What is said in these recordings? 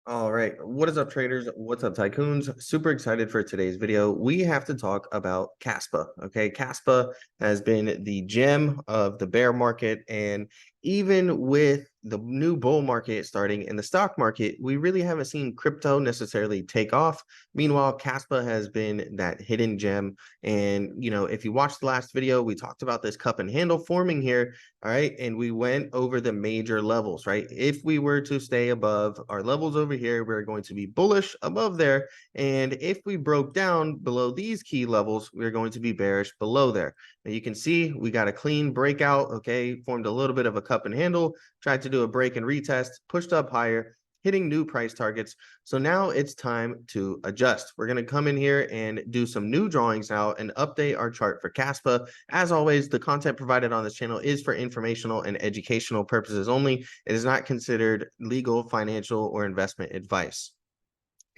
All right. What is up, traders? What's up, tycoons? Super excited for today's video. We have to talk about Kaspa. Okay. Kaspa has been the gem of the bear market. And even with the new bull market starting in the stock market, we really haven't seen crypto necessarily take off. Meanwhile, Kaspa has been that hidden gem. And, if you watched the last video, we talked about this cup and handle forming here. All right. And we went over the major levels, right? If we were to stay above our levels over here, we're going to be bullish above there. And if we broke down below these key levels, we're going to be bearish below there. Now you can see we got a clean breakout. Okay. Formed a little bit of a cup and handle, tried to do a break and retest, pushed up higher, hitting new price targets. So now it's time to adjust. We're going to come in here and do some new drawings now and update our chart for Kaspa. As always, the content provided on this channel is for informational and educational purposes only. It is not considered legal, financial, or investment advice.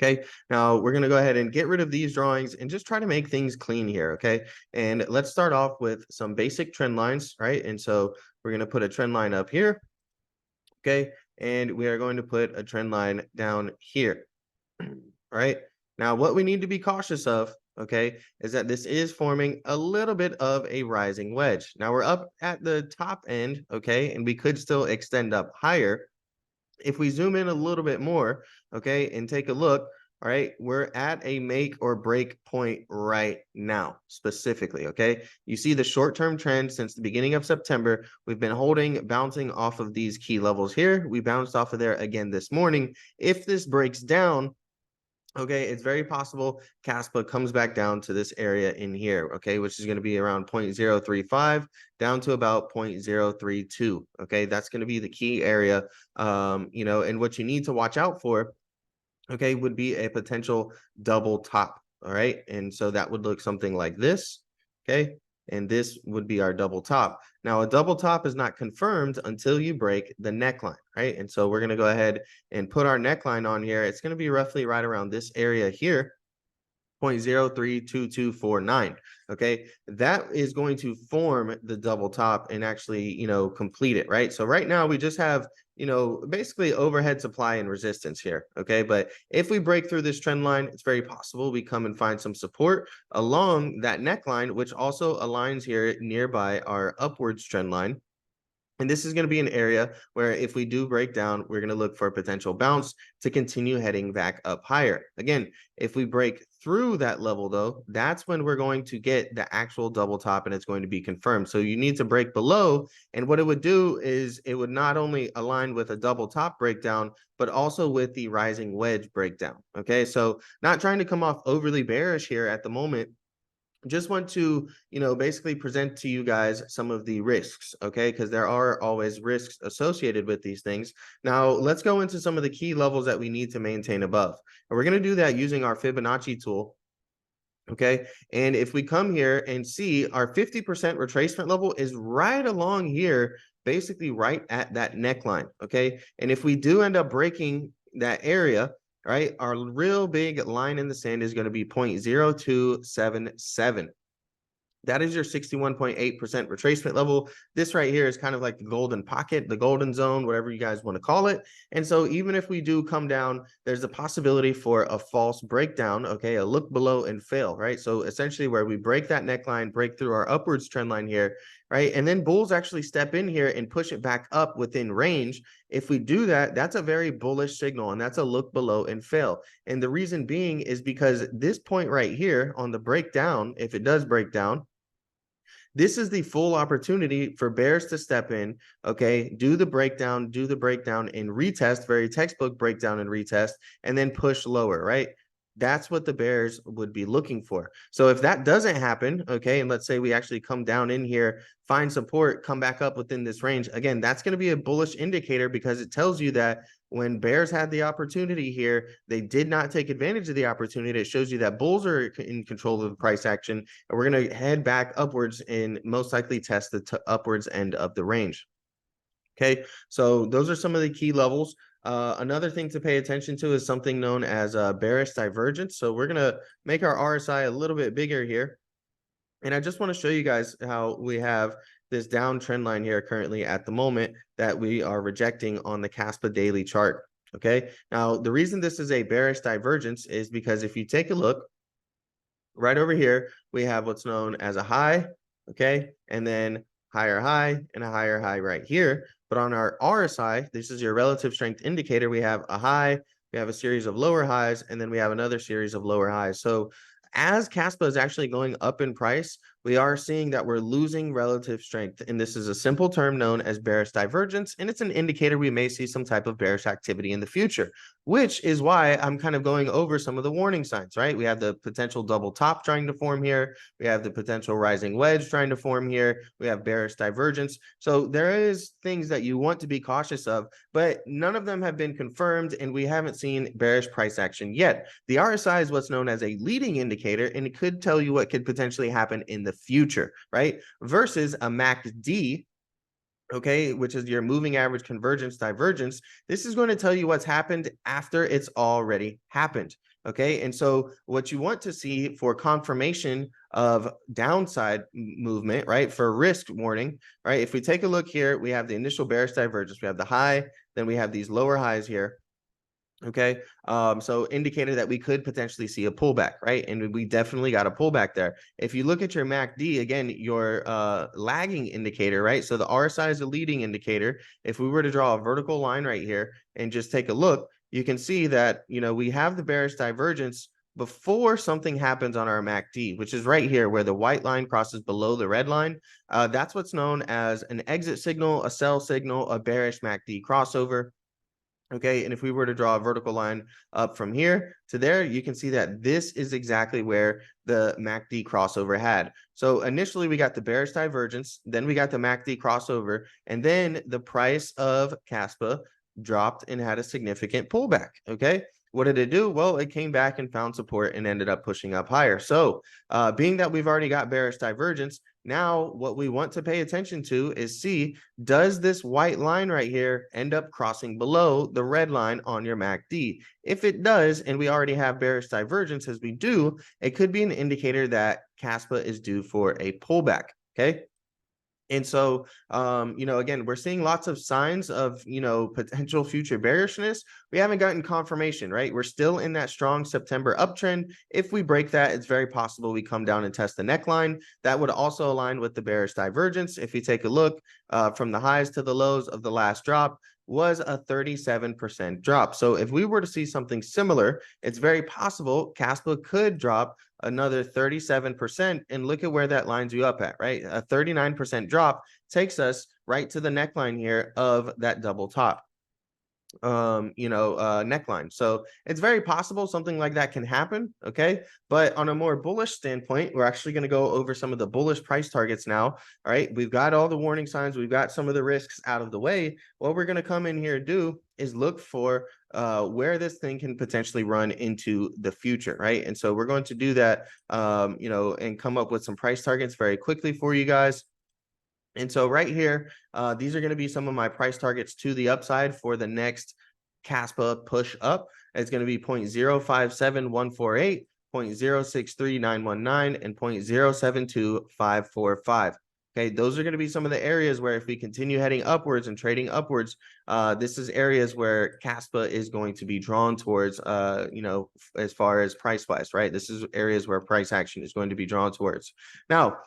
Okay, now we're going to go ahead and get rid of these drawings and just try to make things clean here. Okay, and let's start off with some basic trend lines, right? And so we're going to put a trend line up here. Okay, and we are going to put a trend line down here. Right now, what we need to be cautious of, okay, is that this is forming a little bit of a rising wedge. Now we're up at the top end, okay, and we could still extend up higher. If we zoom in a little bit more, okay, and take a look, all right, we're at a make or break point right now, specifically, okay? You see the short-term trend since the beginning of September. We've been holding, bouncing off of these key levels here. We bounced off of there again this morning. If this breaks down, okay, it's very possible Kaspa comes back down to this area in here, okay, which is going to be around 0.035 down to about 0.032. Okay, that's going to be the key area. And what you need to watch out for, okay, would be a potential double top. All right, and so that would look something like this. Okay, and this would be our double top. Now, a double top is not confirmed until you break the neckline, right? And so we're going to go ahead and put our neckline on here. It's going to be roughly right around this area here. 0.032249. Okay, that is going to form the double top and actually, complete it, right? So right now we just have, basically overhead supply and resistance here. Okay, but if we break through this trend line, it's very possible we come and find some support along that neckline, which also aligns here nearby our upwards trend line. And this is going to be an area where if we do break down, we're going to look for a potential bounce to continue heading back up higher. Again, if we break through that level, though, that's when we're going to get the actual double top and it's going to be confirmed. So you need to break below. And what it would do is it would not only align with a double top breakdown, but also with the rising wedge breakdown. Okay, so not trying to come off overly bearish here at the moment. Just want to, basically present to you guys some of the risks, okay? Because there are always risks associated with these things. Now, let's go into some of the key levels that we need to maintain above. And we're going to do that using our Fibonacci tool, okay? And if we come here and see our 50% retracement level is right along here, basically right at that neckline, okay? And if we do end up breaking that area, right, our real big line in the sand is going to be 0.0277. That is your 61.8% retracement level. This right here is kind of like the golden pocket, the golden zone, whatever you guys want to call it. And so even if we do come down, there's a possibility for a false breakdown, okay, a look below and fail, right? So essentially where we break that neckline, break through our upwards trend line here, right? And then bulls actually step in here and push it back up within range. If we do that, that's a very bullish signal, and that's a look below and fail. And the reason being is because this point right here on the breakdown, if it does break down, this is the full opportunity for bears to step in, okay, do the breakdown and retest, very textbook breakdown and retest, and then push lower, right? That's what the bears would be looking for. So if that doesn't happen, okay, and let's say we actually come down in here, find support, come back up within this range, again, that's going to be a bullish indicator because it tells you that when bears had the opportunity here, they did not take advantage of the opportunity. It shows you that bulls are in control of the price action, and we're going to head back upwards and most likely test the upwards end of the range. Okay, so those are some of the key levels. Another thing to pay attention to is something known as bearish divergence. So we're going to make our RSI a little bit bigger here. And I just want to show you guys how we have this downtrend line here currently at the moment that we are rejecting on the Kaspa daily chart. Okay. Now, the reason this is a bearish divergence is because if you take a look right over here, we have what's known as a high, okay, and then higher high and a higher high right here. But on our RSI, this is your relative strength indicator, we have a high, we have a series of lower highs, and then we have another series of lower highs. So as Kaspa is actually going up in price, we are seeing that we're losing relative strength. And this is a simple term known as bearish divergence. And it's an indicator we may see some type of bearish activity in the future, which is why I'm kind of going over some of the warning signs, right? We have the potential double top trying to form here. We have the potential rising wedge trying to form here. We have bearish divergence. So there is things that you want to be cautious of, but none of them have been confirmed, and we haven't seen bearish price action yet. The RSI is what's known as a leading indicator, and it could tell you what could potentially happen in the future, right? Versus a MACD, okay, which is your moving average convergence divergence. This is going to tell you what's happened after it's already happened. Okay, and so what you want to see for confirmation of downside movement, right, for risk warning, right, if we take a look here, we have the initial bearish divergence, we have the high, then we have these lower highs here. Okay. So indicated that we could potentially see a pullback, right? And we definitely got a pullback there. If you look at your MACD, again, your lagging indicator, right? So the RSI is a leading indicator. If we were to draw a vertical line right here and just take a look, you can see that, you know, we have the bearish divergence before something happens on our MACD, which is right here where the white line crosses below the red line. That's what's known as an exit signal, a sell signal, a bearish MACD crossover. Okay, and if we were to draw a vertical line up from here to there, you can see that this is exactly where the MACD crossover had. So initially we got the bearish divergence, then we got the MACD crossover, and then the price of Kaspa dropped and had a significant pullback. Okay, what did it do? Well, it came back and found support and ended up pushing up higher. So being that we've already got bearish divergence, now what we want to pay attention to is see, does this white line right here end up crossing below the red line on your MACD? If it does, and we already have bearish divergence as we do, it could be an indicator that Kaspa is due for a pullback. Okay. And so, you know, again, we're seeing lots of signs of, you know, potential future bearishness. We haven't gotten confirmation, right? We're still in that strong September uptrend. If we break that, it's very possible we come down and test the neckline. That would also align with the bearish divergence. If you take a look from the highs to the lows of the last drop, was a 37% drop. So if we were to see something similar, it's very possible Kaspa could drop another 37%. And look at where that lines you up at, right? A 39% drop takes us right to the neckline here of that double top neckline. So it's very possible something like that can happen. Okay. But on a more bullish standpoint, we're actually going to go over some of the bullish price targets now. All right. We've got all the warning signs. We've got some of the risks out of the way. What we're going to come in here and do is look for where this thing can potentially run into the future. Right. And so we're going to do that, and come up with some price targets very quickly for you guys. And so right here, these are going to be some of my price targets to the upside for the next Kaspa push up. It's going to be 0.057148, 0.063919, and 0.072545. Okay, those are going to be some of the areas where if we continue heading upwards and trading upwards, this is areas where Kaspa is going to be drawn towards, as far as price-wise, right? This is areas where price action is going to be drawn towards. Now,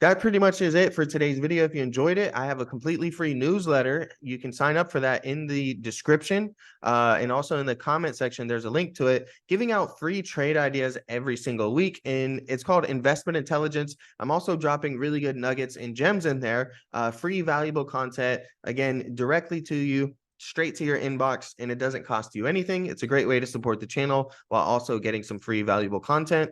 that pretty much is it for today's video. If you enjoyed it, I have a completely free newsletter. You can sign up for that in the description. And also in the comment section, there's a link to it, giving out free trade ideas every single week. And it's called Investment Intelligence. I'm also dropping really good nuggets and gems in there, free valuable content, again, directly to you, straight to your inbox, and it doesn't cost you anything. It's a great way to support the channel while also getting some free valuable content.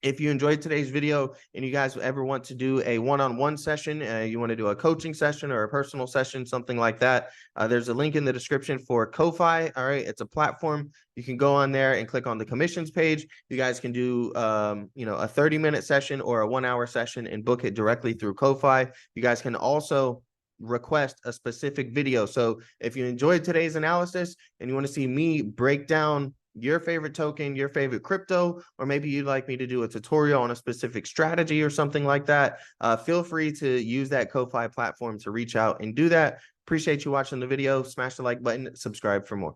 If you enjoyed today's video and you guys ever want to do a one-on-one session, you want to do a coaching session or a personal session, something like that, there's a link in the description for Ko-Fi. All right, it's a platform. You can go on there and click on the commissions page. You guys can do, a 30-minute session or a 1-hour session and book it directly through Ko-Fi. You guys can also request a specific video. So if you enjoyed today's analysis and you want to see me break down your favorite token, your favorite crypto, or maybe you'd like me to do a tutorial on a specific strategy or something like that, feel free to use that Ko-Fi platform to reach out and do that. Appreciate you watching the video. Smash the like button, subscribe for more.